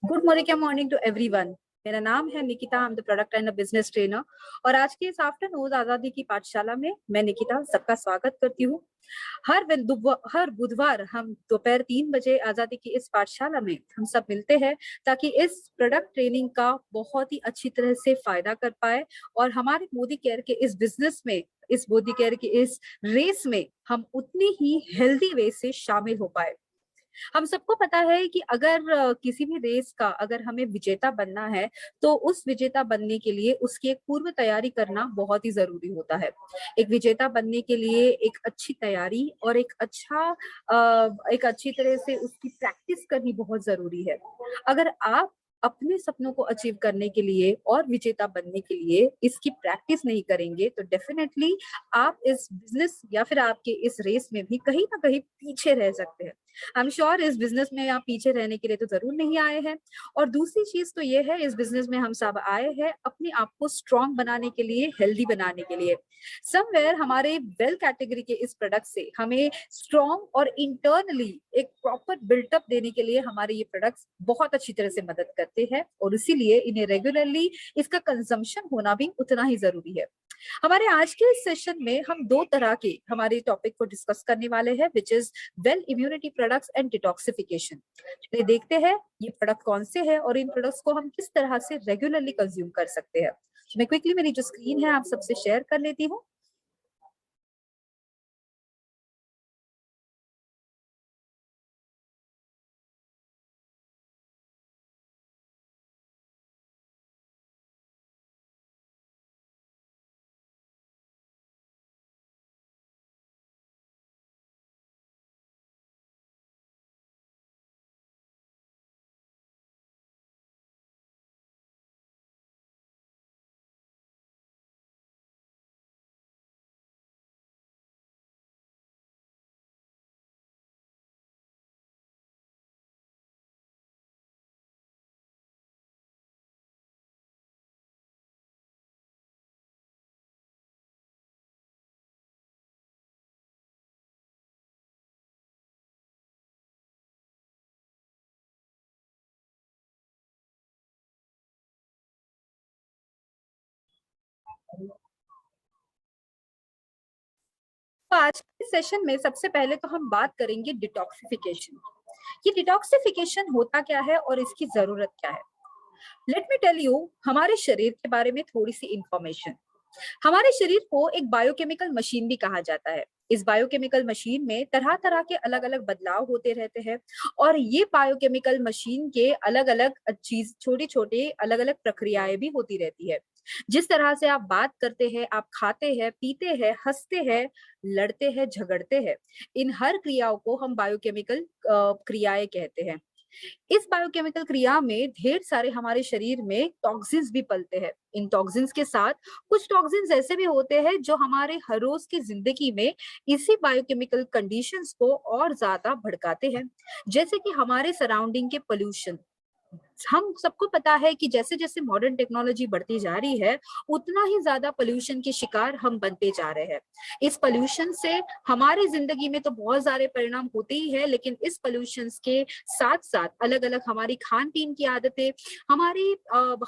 Good morning to everyone. मेरा नाम है Nikita, I am the product and business trainer. और आज के इस आफ्टरनून आजादी की पाठशाला में मैं निकिता सबका स्वागत करती हूँ। हर बुधवार हम दोपहर 3 बजे आजादी की इस पाठशाला में हम सब मिलते हैं ताकि इस प्रोडक्ट ट्रेनिंग का बहुत ही अच्छी तरह से फायदा कर पाए और हमारे मोदी केयर के इस बिजनेस में, इस मोदी केयर के इस रेस में हम उतनी ही हेल्दी वे से शामिल हो पाए। हम सबको पता है कि अगर किसी भी रेस का अगर हमें विजेता बनना है तो उस विजेता बनने के लिए उसकी एक पूर्व तैयारी करना बहुत ही जरूरी होता है। एक विजेता बनने के लिए एक अच्छी तैयारी और एक अच्छी तरह से उसकी प्रैक्टिस करनी बहुत जरूरी है। अगर आप अपने सपनों को अचीव करने के लिए और विजेता बनने के लिए इसकी प्रैक्टिस नहीं करेंगे तो डेफिनेटली आप इस बिजनेस या फिर आपके इस रेस में भी कहीं ना कहीं पीछे रह सकते हैं। आई एम श्योर इस बिजनेस में आप पीछे रहने के लिए तो जरूर नहीं आए हैं। और दूसरी चीज तो ये है, इस बिजनेस में हम सब आए हैं अपने आप को स्ट्रांग बनाने के लिए, हेल्दी बनाने के लिए। समवेयर हमारे वेल कैटेगरी के इस प्रोडक्ट से हमें स्ट्रांग और इंटरनली एक प्रॉपर बिल्टअप देने के लिए हमारे ये प्रोडक्ट्स बहुत अच्छी तरह से मदद करते हैं और इसीलिए इन्हें रेगुलरली इसका कंजम्पशन होना भी उतना ही जरूरी है। हमारे आज के इस सेशन में हम दो तरह के हमारे टॉपिक को डिस्कस करने वाले हैं, which is well immunity products and detoxification. चलिए देखते हैं ये प्रोडक्ट कौन से हैं और इन प्रोडक्ट्स को हम किस तरह से रेगुलरली कंज्यूम कर सकते हैं। मैं क्विकली मेरी जो स्क्रीन है आप सबसे शेयर कर लेती हूँ। तो आज के सेशन में सबसे पहले तो हम बात करेंगे डिटॉक्सिफिकेशन। ये डिटॉक्सिफिकेशन होता क्या है और इसकी जरूरत क्या है। लेट मी टेल यू हमारे शरीर के बारे में थोड़ी सी इंफॉर्मेशन। हमारे शरीर को एक बायोकेमिकल मशीन भी कहा जाता है। इस बायोकेमिकल मशीन में तरह तरह के अलग अलग बदलाव होते रहते हैं और ये बायोकेमिकल मशीन के अलग अलग चीज, छोटी छोटी अलग अलग प्रक्रियाएं भी होती रहती है। जिस तरह से आप बात करते हैं, आप खाते हैं, पीते हैं, हंसते हैं, लड़ते हैं, झगड़ते हैं, इन हर क्रियाओं को हम बायोकेमिकल क्रियाएं कहते हैं। इस बायोकेमिकल क्रिया में ढेर सारे हमारे शरीर में टॉक्सिन्स भी पलते हैं। इन टॉक्सिन्स के साथ कुछ टॉक्सिन्स ऐसे भी होते हैं जो हमारे हर रोज की जिंदगी में इसी बायोकेमिकल कंडीशंस को और ज्यादा भड़काते हैं। जैसे कि हमारे सराउंडिंग के पोल्यूशन। हम सबको पता है कि जैसे जैसे मॉडर्न टेक्नोलॉजी बढ़ती जा रही है उतना ही ज्यादा पोल्यूशन के शिकार हम बनते जा रहे हैं। इस पोल्यूशन से हमारी जिंदगी में तो बहुत सारे परिणाम होते ही है, लेकिन इस पोल्यूशन के साथ साथ अलग अलग हमारी खान पीन की आदतें, हमारी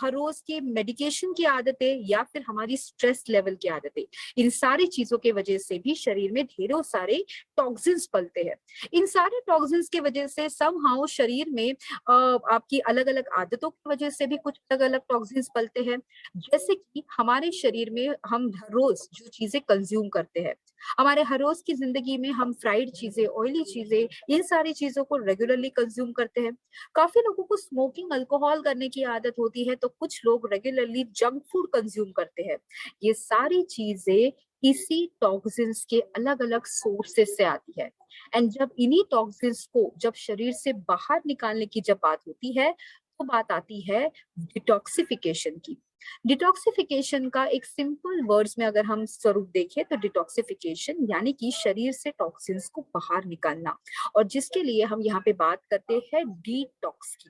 हर रोज की मेडिकेशन की आदतें या फिर हमारी स्ट्रेस लेवल की आदतें, इन सारी चीजों की वजह से भी शरीर में ढेरों सारे टॉक्सिन्स पलते हैं। इन सारे टॉक्सिन्स की वजह से समहाउ शरीर में आपकी अलग अलग आदतों की वजह से भी कुछ अलग अलग टॉक्सिन्स पलते हैं। जैसे कि हमारे शरीर में हम हर रोज जो चीजें कंज्यूम करते हैं, हमारे हर रोज की जिंदगी में हम फ्राइड चीजें, ऑयली चीजें, इन सारी चीजों को रेगुलरली कंज्यूम करते हैं। काफी लोगों को स्मोकिंग, अल्कोहल करने की आदत होती है, तो कुछ लोग रेगुलरली जंक फूड कंज्यूम करते हैं। ये सारी चीजें इसी टॉक्सिन्स के अलग अलग सोर्सेस से आती है। एंड जब इन्हीं टॉक्सिन्स को जब शरीर से बाहर निकालने की जब बात होती है तो बात आती है डिटॉक्सिफिकेशन की। डिटॉक्सिफिकेशन का एक सिंपल वर्ड्स में अगर हम स्वरूप देखें तो डिटॉक्सिफिकेशन यानी कि शरीर से टॉक्सिन्स को बाहर निकालना, और जिसके लिए हम यहाँ पे बात करते हैं डिटॉक्स की।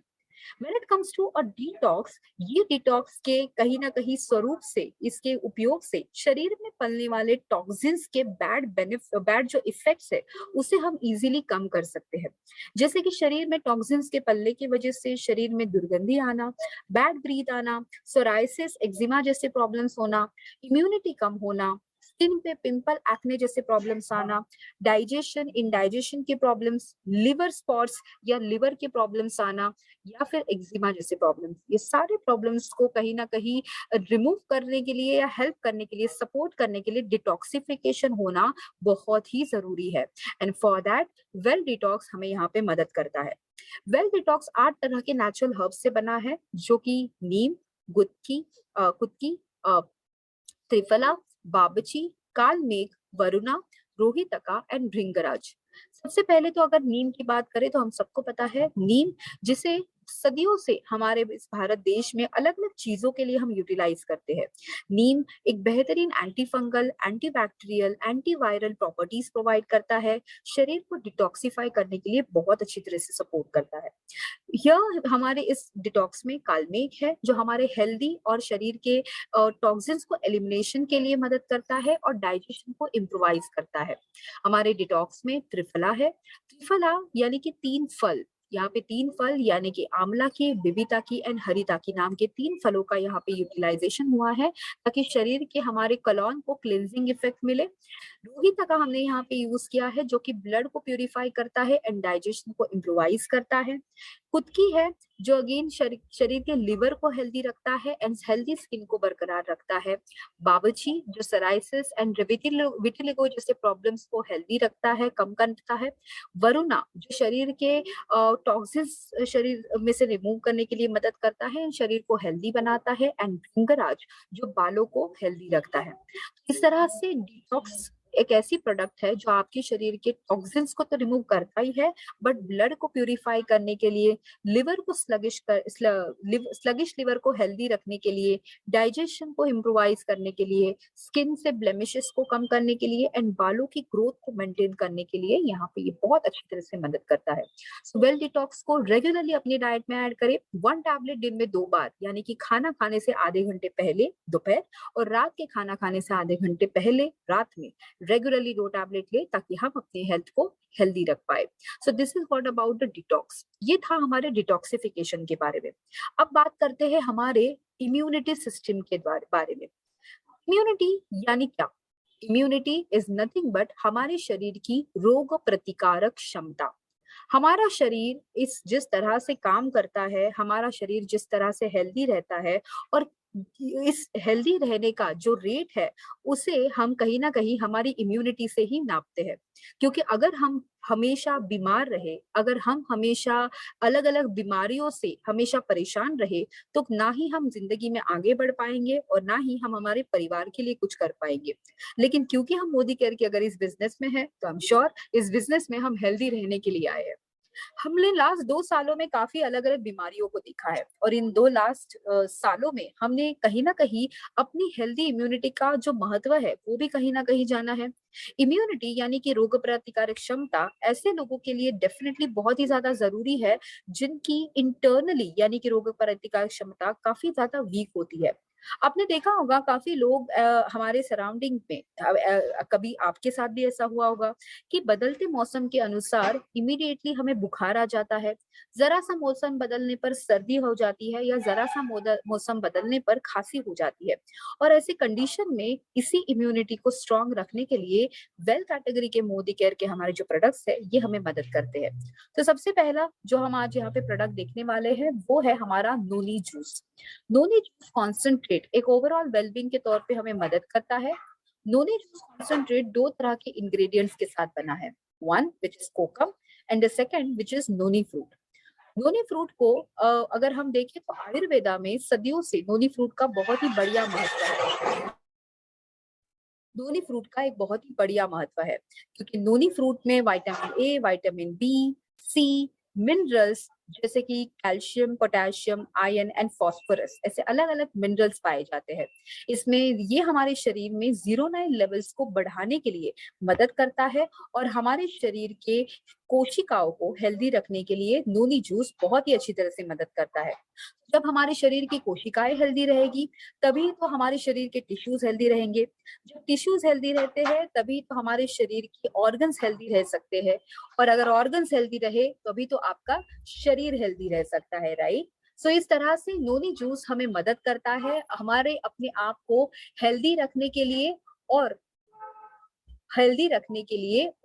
When it comes to a detox, ये डिटॉक्स के कहीं ना कहीं स्वरूप से, इसके उपयोग से शरीर में पलने वाले टॉक्सिन्स के बैड जो इफेक्ट्स है उसे हम इजीली कम कर सकते हैं। जैसे कि शरीर में टॉक्सिन्स के पलने की वजह से शरीर में दुर्गंधी आना, बैड ब्रीथ आना, सोराइसिस, एक्जिमा जैसे प्रॉब्लम्स होना, इम्यूनिटी कम होना, स्किन पे पिंपल, एक्ने जैसे प्रॉब्लम्स आना, डाइजेशन, इंडाइजेशन के प्रॉब्लम्स, लिवर स्पॉट्स या लिवर के प्रॉब्लम्स आना, या फिर एक्जिमा जैसे प्रॉब्लम्स, ये सारे प्रॉब्लम्स को कहीं ना कहीं रिमूव करने के लिए या हेल्प करने के लिए, सपोर्ट करने के लिए डिटॉक्सिफिकेशन होना बहुत ही जरूरी है। And for that well detox हमें यहाँ पे मदद करता है। वेल डिटॉक्स 8 तरह के नेचुरल हर्ब्स से बना है, जो कि नीम, गुत्की, कुत्की, त्रिफला, बाबची, कालमेघ, वरुणा, रोहितका एंड भृंगराज। सबसे पहले तो अगर नीम की बात करें तो हम सबको पता है नीम, जिसे सदियों से हमारे इस भारत देश में अलग अलग चीजों के लिए हम यूटिलाइज करते हैं। नीम एक बेहतरीन anti fungal, anti bacterial, antiviral properties provide करता है, शरीर को डिटॉक्सिफाई करने के लिए बहुत अच्छी तरह से सपोर्ट करता है। यह हमारे इस डिटॉक्स में कालमेघ है, जो हमारे हेल्दी और शरीर के टॉक्सिन्स को एलिमिनेशन के लिए मदद करता है और डाइजेशन को इम्प्रोवाइज करता है। हमारे डिटॉक्स में त्रिफला है। त्रिफला यानी कि 3 फल, यहाँ पे 3 फल यानी कि आंवला की, बिबिता की एंड हरिता की नाम के 3 फलों का यहाँ पे यूटिलाइजेशन हुआ है, ताकि शरीर के हमारे कॉलोन को क्लिनजिंग इफेक्ट मिले। रोहिता का हमने यहाँ पे यूज किया है, जो कि ब्लड को प्यूरिफाई करता है एंड डाइजेशन को इम्प्रोवाइज करता है। कुत्की है, जो अगेन शरीर के लिवर को हेल्दी रखता है एंड हेल्दी स्किन को बरकरार रखता है। बाबची, जो सराइसिस एंड विटिलिगो जैसे प्रॉब्लम्स को हेल्दी रखता है, कम करता है। वरुणा, जो शरीर के टॉक्सिन्स शरीर में से रिमूव करने के लिए मदद करता है एंड शरीर को हेल्दी बनाता है। एंड भृंगराज, जो बालों को हेल्दी रखता है। इस तरह से डिटॉक्स एक ऐसी प्रोडक्ट है जो आपके शरीर के टॉक्सिन्स को तो रिमूव करता ही है, बट ब्लड को प्यूरिफाई करने के लिए, लिवर को स्लगिश लिवर को हेल्दी रखने के लिए, डाइजेशन को इम्प्रोवाइज करने के लिए, स्किन से ब्लेमिशेस को कम करने के लिए एंड बालों की ग्रोथ को मेंटेन करने के लिए यहाँ पे ये बहुत अच्छी तरह से मदद करता है। सो वेल डिटॉक्स को रेगुलरली अपनी डाइट में ऐड करें। 1 टैबलेट दिन में 2 बार, यानी कि खाना खाने से आधे घंटे पहले दोपहर और रात के खाना खाने से आधे घंटे पहले रात में रेगुलरली 2 टैबलेट ले, ताकि हम अपनी हेल्थ को हेल्दी रख पाए। So this is what about the detox. ये था हमारे डिटॉक्सिफिकेशन के बारे में। अब बात करते हैं हमारे इम्यूनिटी सिस्टम के बारे में। इम्यूनिटी यानी क्या? इम्यूनिटी इज नथिंग बट हमारे शरीर की रोग प्रतिकारक क्षमता। हमारा शरीर इस जिस तरह से काम करता है, हमारा शरीर जिस तरह से हेल्दी रहता है, और इस हेल्दी रहने का जो रेट है उसे हम कहीं ना कहीं हमारी इम्यूनिटी से ही नापते हैं। क्योंकि अगर हम हमेशा बीमार रहे, अगर हम हमेशा अलग अलग बीमारियों से हमेशा परेशान रहे, तो ना ही हम जिंदगी में आगे बढ़ पाएंगे और ना ही हम हमारे परिवार के लिए कुछ कर पाएंगे। लेकिन क्योंकि हम मोदी केयर के अगर इस बिजनेस में है, तो आई एम श्योर इस बिजनेस में हम हेल्दी रहने के लिए आए हैं। हमने लास्ट 2 सालों में काफी अलग अलग बीमारियों को देखा है, और इन 2 लास्ट सालों में हमने कहीं ना कहीं अपनी हेल्दी इम्यूनिटी का जो महत्व है वो भी कहीं ना कहीं जाना है। इम्यूनिटी यानी कि रोग प्रतिकारक क्षमता ऐसे लोगों के लिए डेफिनेटली बहुत ही ज्यादा जरूरी है, जिनकी इंटरनली यानी कि रोग प्रतिकारक क्षमता काफी ज्यादा वीक होती है। आपने देखा होगा काफी लोग हमारे सराउंडिंग में, कभी आपके साथ भी ऐसा हुआ होगा कि बदलते मौसम के अनुसार इमीडिएटली हमें बुखार आ जाता है, जरा सा मौसम बदलने पर सर्दी हो जाती है, या जरा सा मौसम बदलने पर खांसी हो जाती है। और ऐसी कंडीशन में इसी इम्यूनिटी को स्ट्रांग रखने के लिए वेल कैटेगरी के मोदी केयर के हमारे जो प्रोडक्ट्स है ये हमें मदद करते हैं। तो सबसे पहला जो हम आज यहाँ पे प्रोडक्ट देखने वाले हैं वो है हमारा noni juice. Noni juice concentrate एक ओवरऑल वेलबींग के तौर पे हमें मदद करता है। नोनी जूस कॉन्सेंट्रेट 2 तरह के इंग्रेडिएंट्स के साथ बना है, one which is kokum and the second which is noni fruit. Noni fruit को अगर हम देखें तो आयुर्वेदा में सदियों से नोनी फ्रूट का बहुत ही बढ़िया महत्व है। नोनी फ्रूट का एक बहुत ही बढ़िया महत्व है, क्योंकि नोनी फ्रूट में vitamin A, vitamin B, C, minerals जैसे कि calcium, potassium, iron and phosphorus, ऐसे अलग अलग मिनरल्स पाए जाते हैं। इसमें ये हमारे शरीर में 09 लेवल्स को बढ़ाने के लिए मदद करता है और हमारे शरीर के कोशिकाओं को हेल्दी रखने के लिए नोनी जूस बहुत ही अच्छी तरह से मदद करता है। जब हमारे शरीर की कोशिकाएं हेल्दी रहेगी, तभी तो हमारे शरीर के टिश्यूज हेल्दी रहेंगे। जब टिश्यूज हेल्दी रहते हैं, तभी तो हमारे शरीर के ऑर्गन्स हेल्दी रह सकते हैं, और अगर ऑर्गन्स हेल्दी रहे तभी तो आपका शरीर हेल्दी रह सकता है, राइट? सो इस तरह से नोनी जूस हमें मदद करता है हमारे अपने आप को हेल्दी रखने के लिए,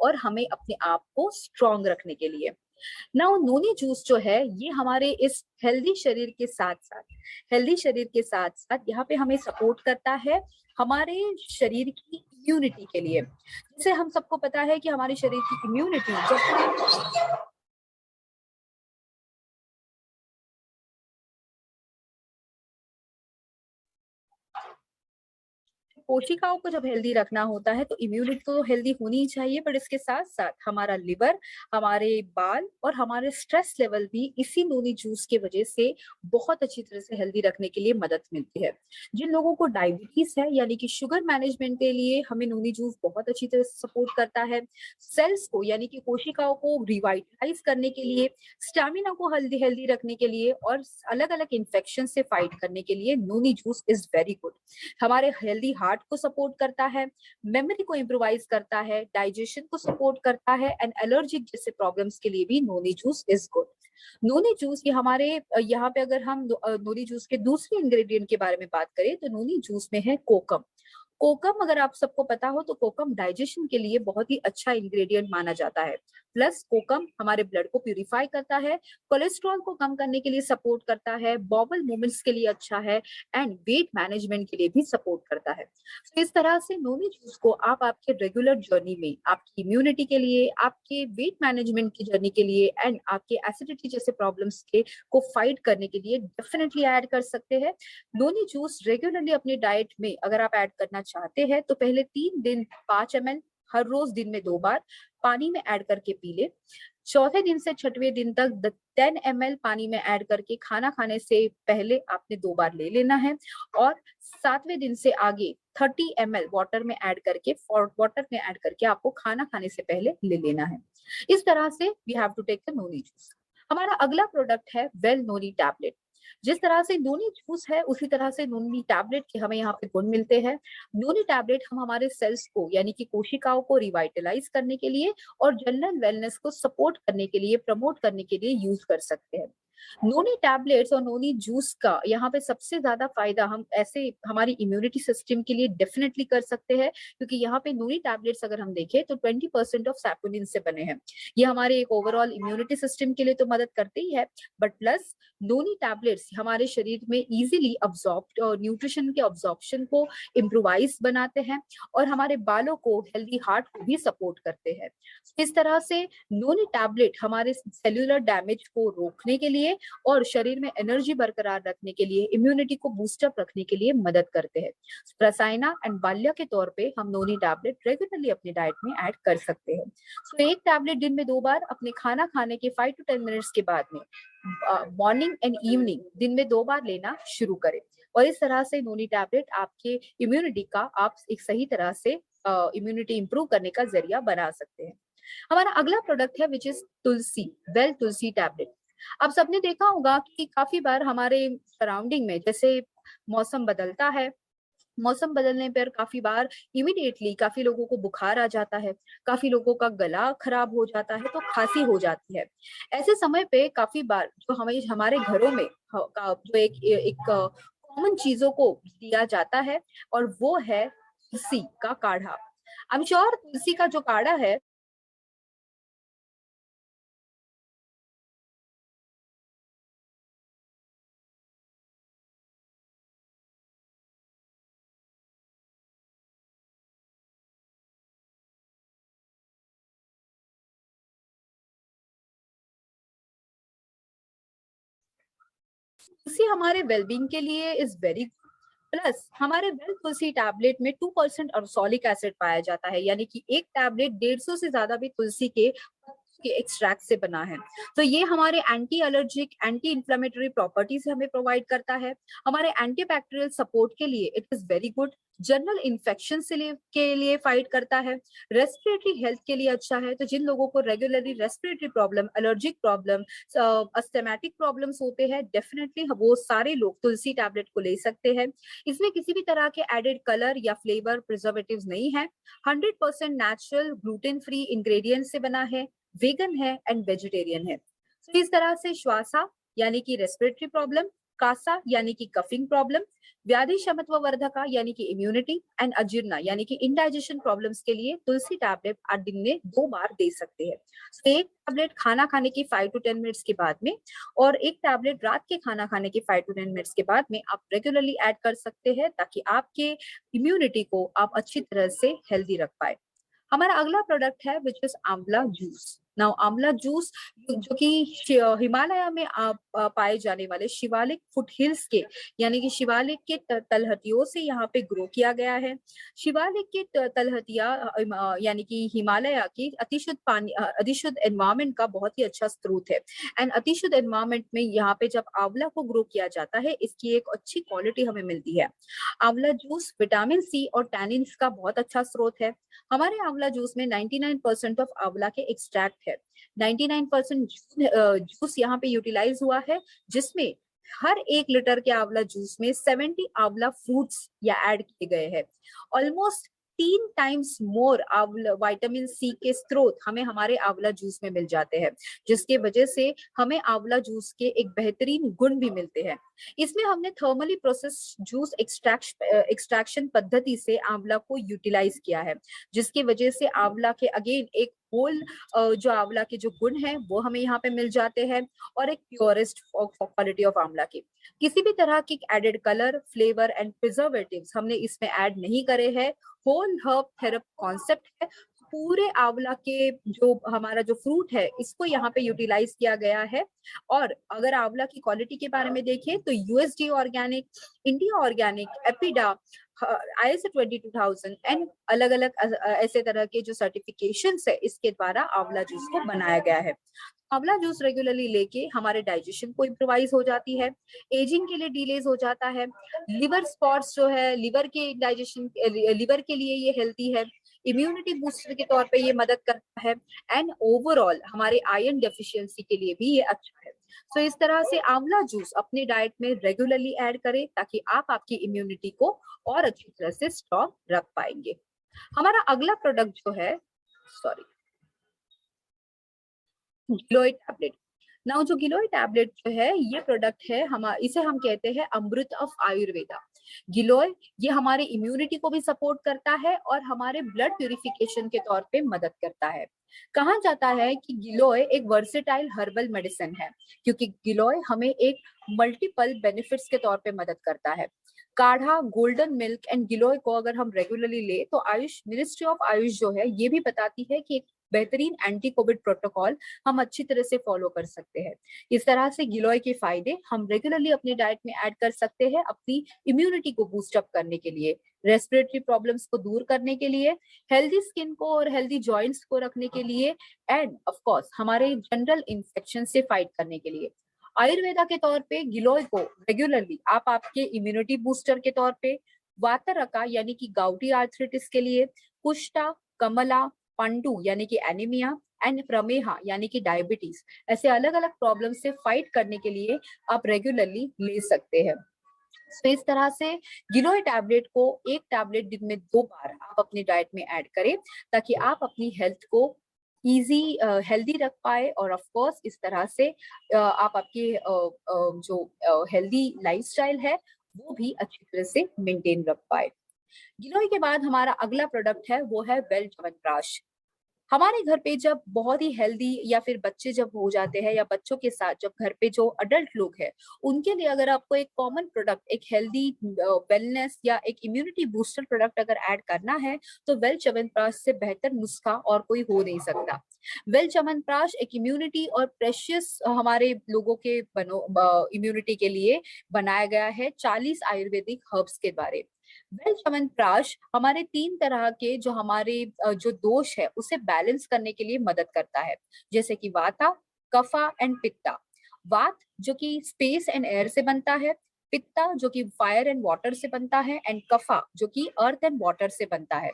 और हमें अपने आप को स्ट्रॉन्ग रखने के लिए। नाउ नोनी जूस जो है, ये हमारे इस हेल्दी शरीर के साथ साथ यहाँ पे हमें सपोर्ट करता है हमारे शरीर की इम्यूनिटी के लिए। जैसे हम सबको पता है कि हमारे शरीर की इम्यूनिटी जब कोशिकाओं को जब हेल्दी रखना होता है तो इम्यूनिटी तो हेल्दी होनी ही चाहिए, बट इसके साथ साथ हमारा लिवर, हमारे बाल और हमारे स्ट्रेस लेवल भी इसी नोनी जूस की वजह से बहुत अच्छी तरह से हेल्दी रखने के लिए मदद मिलती है। जिन लोगों को डायबिटीज है यानी कि शुगर मैनेजमेंट के लिए हमें नोनी जूस बहुत अच्छी तरह से सपोर्ट करता है। सेल्स को यानी कि कोशिकाओं को रिवाइटलाइज करने के लिए, स्टेमिना को हेल्दी हेल्दी रखने के लिए और अलग अलग इन्फेक्शन से फाइट करने के लिए noni juice is very good. हमारे हेल्दी हार्ट को सपोर्ट करता है, मेमोरी को इम्प्रोवाइज करता है, डाइजेशन को सपोर्ट करता है, एंड एलर्जिक जैसे प्रॉब्लम्स के लिए भी noni juice is good. Noni juice ये हमारे यहाँ पे अगर हम नोनी जूस के दूसरे इंग्रेडिएंट के बारे में बात करें तो नोनी जूस में है कोकम। कोकम अगर आप सबको पता हो तो कोकम डाइजेशन के लिए बहुत ही अच्छा इंग्रेडिएंट माना जाता है। प्लस कोकम हमारे ब्लड को प्यूरिफाई करता है, कोलेस्ट्रॉल को कम करने के लिए सपोर्ट करता है, बॉबल मूवमेंट्स के लिए अच्छा है, एंड वेट मैनेजमेंट के लिए भी सपोर्ट करता है। तो इस तरह से नोनी जूस को आप आपके रेगुलर जर्नी में आपकी इम्यूनिटी के लिए, आपके वेट मैनेजमेंट की जर्नी के लिए एंड आपके एसिडिटी जैसे प्रॉब्लम्स के को फाइट करने के लिए डेफिनेटली ऐड कर सकते हैं। नोनी जूस रेगुलरली अपनी डाइट में अगर आप ऐड करना चाहते हैं तो पहले 3 दिन 5 ml हर रोज दिन में 2 बार पानी में ऐड करके पी ले। चौथे दिन से छठवें दिन तक 10 ml पानी में ऐड करके खाना खाने से पहले आपने 2 बार ले लेना है, और 7वें दिन से आगे 30 ml वाटर में ऐड करके आपको खाना खाने से पहले ले लेना है। इस तरह से we have to take the noni juice. हमारा अगला प्रोडक्ट है वेल नोनी टैबलेट। जिस तरह से नोनी जूस है उसी तरह से नोनी टैबलेट के हमें यहाँ पे गुण मिलते हैं। नोनी टैबलेट हम हमारे सेल्स को यानी कि कोशिकाओं को रिवाइटलाइज करने के लिए और जनरल वेलनेस को सपोर्ट करने के लिए, प्रमोट करने के लिए यूज कर सकते हैं। नोनी टैबलेट्स और नोनी जूस का यहाँ पे सबसे ज्यादा फायदा हम ऐसे हमारी इम्यूनिटी सिस्टम के लिए डेफिनेटली कर सकते हैं, क्योंकि यहाँ पे नोनी टैबलेट्स अगर हम देखें तो 20% ऑफ सैपोनिन से बने हैं। ये हमारे एक ओवरऑल इम्यूनिटी सिस्टम के लिए तो मदद करते ही है, बट प्लस नोनी टैबलेट्स हमारे शरीर में इजीली अब्सॉर्ब और न्यूट्रिशन के अब्सॉर्प्शन को इम्प्रोवाइज बनाते हैं और हमारे बालों को, हेल्दी हार्ट को भी सपोर्ट करते हैं। इस तरह से नोनी टैबलेट हमारे सेल्यूलर डैमेज को रोकने के लिए और शरीर में एनर्जी बरकरार रखने के लिए, इम्यूनिटी को बूस्टअप रखने के लिए मदद करते हैं। रसायना एंड बाल्या के तौर पे हम नोनी टैबलेट रेगुलरली अपनी डाइट में ऐड कर सकते हैं। सो एक टैबलेट दिन में 2 बार अपने खाना खाने के 5 to 10 मिनट्स के बाद में, मॉर्निंग एंड इवनिंग दिन में 2 बार लेना शुरू करें। और इस तरह से नोनी टैबलेट आपके इम्यूनिटी का आप एक सही तरह से इम्यूनिटी इंप्रूव करने का जरिया बना सकते हैं। हमारा अगला प्रोडक्ट है which is Tulsi, well Tulsi tablet. अब सबने देखा होगा कि काफी बार हमारे सराउंडिंग में जैसे मौसम बदलता है, मौसम बदलने पर काफी बार इमिडिएटली काफी लोगों को बुखार आ जाता है, काफी लोगों का गला खराब हो जाता है, तो खांसी हो जाती है। ऐसे समय पे काफी बार जो हमें हमारे घरों में जो एक कॉमन चीजों को दिया जाता है और वो है तुलसी का काढ़ा। आई एम श्योर तुलसी का जो काढ़ा है तुलसी हमारे वेलबींग के लिए इज वेरी, प्लस हमारे वेल तुलसी टैबलेट में 2% अर्सोलिक एसिड पाया जाता है, यानी कि एक टैबलेट 150 से ज्यादा भी तुलसी के के एक्सट्रैक्ट से बना है। तो ये हमारे anti allergic, anti inflammatory properties हमें प्रोवाइड करता है। हमारे एंटीबैक्टीरियल सपोर्ट के लिए it is very good. General infection के लिए फाइट करता है। रेस्पिरेटरी हेल्थ के लिए अच्छा है। तो जिन लोगों को regularly respiratory problem, allergic problem, asthmatic problems होते हैं, डेफिनेटली वो सारे लोग तुलसी टैबलेट को ले सकते हैं। इसमें किसी भी तरह के एडेड कलर या फ्लेवर प्रिजर्वेटिव्स नहीं है। 100% नेचुरल ग्लूटेन फ्री इंग्रेडिएंट से बना है, वेगन है एंड वेजिटेरियन है। तो इस तरह से श्वासा यानी कि रेस्पिरेटरी प्रॉब्लम, कासा यानी कि कफिंग प्रॉब्लम, व्याधि क्षमत्व वर्धका यानी कि इम्यूनिटी एंड अजीर्णा यानी कि इंडाइजेशन प्रॉब्लम्स के लिए तुलसी टैबलेट आप दिन में 2 बार दे सकते हैं। तो एक टैबलेट खाना खाने की 5 to 10 मिनट्स के बाद में और एक टैबलेट रात के खाना खाने के 5 to 10 मिनट्स के बाद में आप रेगुलरली ऐड कर सकते हैं, ताकि आपके इम्यूनिटी को आप अच्छी तरह से हेल्दी रख पाए। हमारा अगला प्रोडक्ट है विच इज आंवला जूस। नाउ आंवला जूस जो कि हिमालय में पाए जाने वाले शिवालिक फुट हिल्स के यानी कि शिवालिक के तलहटियों से यहाँ पे ग्रो किया गया है। शिवालिक के तलहटिया यानी कि हिमालय की अतिशुद्ध पानी, अतिशुद्ध एनवायरमेंट का बहुत ही अच्छा स्रोत है। एंड अतिशुद्ध एनवायरमेंट में यहाँ पे जब आंवला को ग्रो किया जाता है, इसकी एक अच्छी क्वालिटी हमें मिलती है। आंवला जूस विटामिन सी और टैनिन्स का बहुत अच्छा स्रोत है। हमारे आंवला जूस में 99% ऑफ आंवला के एक्सट्रैक्ट है। 99% जूस यहाँ पे यूटिलाइज हुआ है, जिसमें हर 1 लीटर के आंवला जूस में 70 आंवला फ्रूट्स या ऐड किए गए हैं। ऑलमोस्ट 3 टाइम्स मोर आंवला विटामिन सी के स्रोत हमें हमारे आंवला जूस में मिल जाते हैं, जिसके वजह से हमें आंवला जूस के एक बेहतरीन गुण भी मिलते हैं। इसमें हमने थर्मली प्रोसेस जूस एक्सट्रैक्शन पद्धति से आंवला को यूटिलाइज किया है, जिसकी वजह से आंवला के अगेन एक होल जो आंवला के जो गुण हैं वो हमें यहाँ पे मिल जाते हैं, और एक प्योरेस्ट क्वालिटी ऑफ आंवला की। किसी भी तरह की added colour, flavour and preservatives हमने इसमें ऐड नहीं करे हैं। होल हर्ब थेरेपी कॉन्सेप्ट है। पूरे आंवला के जो हमारा जो फ्रूट है, इसको यहाँ पे यूटिलाइज किया गया है। और अगर आंवला की क्वालिटी के बारे में देखें तो USD organic, India organic, APEDA, ISO 22000 and अलग अलग ऐसे तरह के जो सर्टिफिकेशंस है, इसके द्वारा आंवला जूस को बनाया गया है। आंवला जूस रेगुलरली लेके हमारे डाइजेशन को इम्प्रोवाइज हो जाती है, एजिंग के लिए डिलेज हो जाता है, लिवर स्पॉट्स जो है लिवर के डाइजेशन, लिवर के लिए ये हेल्दी है, इम्यूनिटी बूस्टर के तौर पे ये मदद करता है, एंड ओवरऑल हमारे आयरन डेफिशिएंसी के लिए भी ये अच्छा है। तो इस तरह से आंवला जूस अपने डाइट में रेगुलरली ऐड करें, ताकि आप आपकी इम्यूनिटी को और अच्छी तरह से स्ट्रॉन्ग रख पाएंगे। हमारा अगला प्रोडक्ट जो है, सॉरी, गिलोय टैबलेट। नाउ जो गिलोय टैबलेट जो है, ये प्रोडक्ट है, हम इसे हम कहते हैं अमृत ऑफ आयुर्वेदा। गिलोय ये हमारे इम्यूनिटी को भी सपोर्ट करता है और हमारे ब्लड प्यूरिफिकेशन के तौर पे मदद करता है। कहा जाता है कि गिलोय एक वर्सेटाइल हर्बल मेडिसिन है, क्योंकि गिलोय हमें एक मल्टीपल बेनिफिट्स के तौर पे मदद करता है। काढ़ा, गोल्डन मिल्क एंड गिलोय को अगर हम रेगुलरली ले तो आयुष मिनिस्ट्री ऑफ आयुष जो है ये भी बताती है कि एक बेहतरीन एंटी कोविड प्रोटोकॉल हम अच्छी तरह से फॉलो कर सकते हैं। इस तरह से गिलोय के फायदे हम रेगुलरली अपनी डाइट में ऐड कर सकते हैं, अपनी इम्यूनिटी को बूस्ट अप करने के लिए, रेस्पिरेटरी प्रॉब्लम्स को दूर करने के लिए, हेल्दी स्किन को और हेल्दी जॉइंट्स को रखने के लिए, एंड ऑफ कोर्स हमारे जनरल इन्फेक्शन से फाइट करने के लिए। आयुर्वेदा के तौर पे गिलोय को रेगुलरली आप आपके इम्यूनिटी बूस्टर के तौर पे, वातरका यानी कि गाउटी आर्थराइटिस के लिए, कुष्ठा, कमला, पंडु यानी कि एनीमिया एंड प्रमेहा यानी कि डायबिटीज, ऐसे अलग अलग प्रॉब्लम से फाइट करने के लिए आप रेगुलरली ले सकते हैं। तो इस तरह से गिलोय टैबलेट को एक टैबलेट दिन में 2 बार आप अपनी डाइट में ऐड करें, ताकि आप अपनी हेल्थ को इजी हेल्दी रख पाए, और ऑफ कोर्स इस तरह से आप आपकी जो हेल्दी लाइफस्टाइल है वो भी अच्छी तरह से मेंटेन रख पाए। गिलोय के बाद हमारा अगला प्रोडक्ट है वो है वेल च्यवनप्राश। हमारे घर पे जब बहुत ही हेल्दी या फिर बच्चे जब हो जाते हैं, या बच्चों के साथ जब घर पे जो अडल्ट लोग हैं, उनके लिए अगर आपको एक कॉमन प्रोडक्ट, एक हेल्दी वेलनेस या एक इम्यूनिटी बूस्टर प्रोडक्ट अगर ऐड करना है, तो वेल च्यवनप्राश से बेहतर नुस्खा और कोई हो नहीं सकता। वेल च्यवनप्राश एक इम्यूनिटी और प्रेशियस हमारे लोगों के इम्यूनिटी के लिए बनाया गया है 40 आयुर्वेदिक हर्ब्स के द्वारा। वेल च्यवनप्राश हमारे 3 तरह के जो हमारे जो दोष है उसे बैलेंस करने के लिए मदद करता है, जैसे कि वाता, कफा एंड पित्ता। वात जो कि स्पेस एंड एयर से बनता है, पित्ता जो कि फायर एंड वाटर से बनता है, एंड कफा जो कि अर्थ एंड वाटर से बनता है।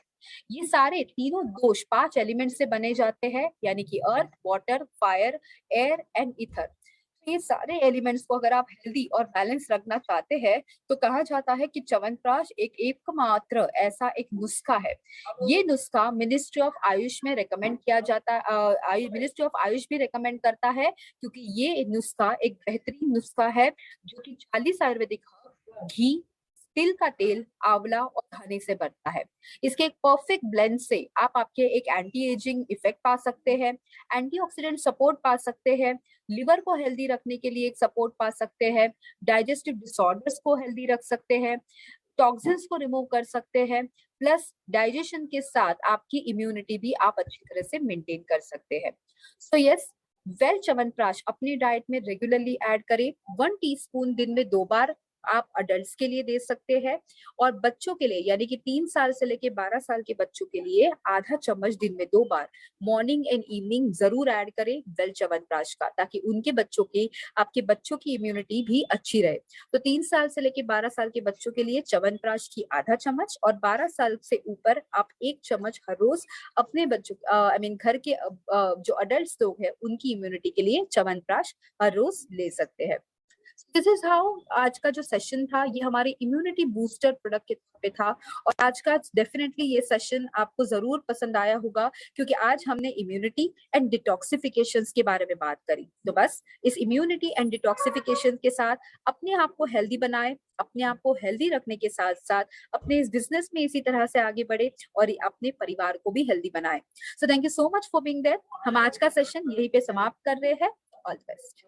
ये सारे तीनों दोष 5 एलिमेंट से बने जाते हैं, यानी कि earth, water, fire, air and ether. ये सारे एलिमेंट्स को अगर आप हेल्दी और बैलेंस रखना चाहते हैं तो कहा जाता है कि च्यवनप्राश एक एकमात्र ऐसा एक नुस्खा है। ये नुस्खा मिनिस्ट्री ऑफ आयुष में रेकमेंड किया जाता है, मिनिस्ट्री ऑफ आयुष भी रेकमेंड करता है, क्योंकि ये नुस्खा एक बेहतरीन नुस्खा है जो कि 40 आयुर्वेदिक हर्ब, घी, तिल का तेल, आंवला और हनी से बनता है। इसके एक परफेक्ट ब्लेंड से आप आपके एक एंटी एजिंग इफेक्ट पा सकते हैं, एंटीऑक्सीडेंट सपोर्ट पा सकते हैं, लिवर को हेल्दी रखने के लिए एक सपोर्ट पा सकते हैं, डाइजेस्टिव डिसऑर्डर्स को हेल्दी रख सकते हैं, टॉक्सिन्स को रिमूव कर सकते हैं, प्लस डाइजेशन के साथ आपकी इम्यूनिटी भी आप अच्छी तरह से मेंटेन कर सकते हैं। सो यस, वेल च्यवनप्राश अपनी डाइट में रेगुलरली ऐड करें। 1 टीस्पून दिन में 2 बार आप अडल्ट्स के लिए दे सकते हैं, और बच्चों के लिए यानी कि 3 साल से लेके 12 साल के बच्चों के लिए आधा चम्मच दिन में 2 बार मॉर्निंग एंड इवनिंग जरूर ऐड करें वेल च्यवनप्राश का, ताकि उनके बच्चों की आपके बच्चों की इम्यूनिटी भी अच्छी रहे। तो 3 साल से लेके 12 साल के बच्चों के लिए च्यवनप्राश की आधा चम्मच, और 12 साल से ऊपर आप 1 चम्मच हर रोज अपने बच्चों आई मीन घर के जो अडल्ट लोग हैं उनकी इम्यूनिटी के लिए च्यवनप्राश हर रोज ले सकते हैं। दिस इज हाउ आज का जो सेशन था ये हमारे इम्यूनिटी बूस्टर प्रोडक्ट के तौर पे था। और आज का डेफिनेटली ये सेशन आपको जरूर पसंद आया होगा, क्योंकि आज हमने इम्यूनिटी एंड डिटॉक्सिफिकेशन के बारे में बात करी। तो बस इस इम्यूनिटी एंड डिटॉक्सिफिकेशन के साथ अपने आप को हेल्दी बनाए, अपने आप को हेल्दी रखने के साथ साथ अपने इस बिजनेस में इसी तरह से आगे बढ़े और अपने परिवार को भी हेल्दी बनाए। So thank you so much for being there. हम आज का सेशन यहीं पे समाप्त कर रहे हैं। All the best.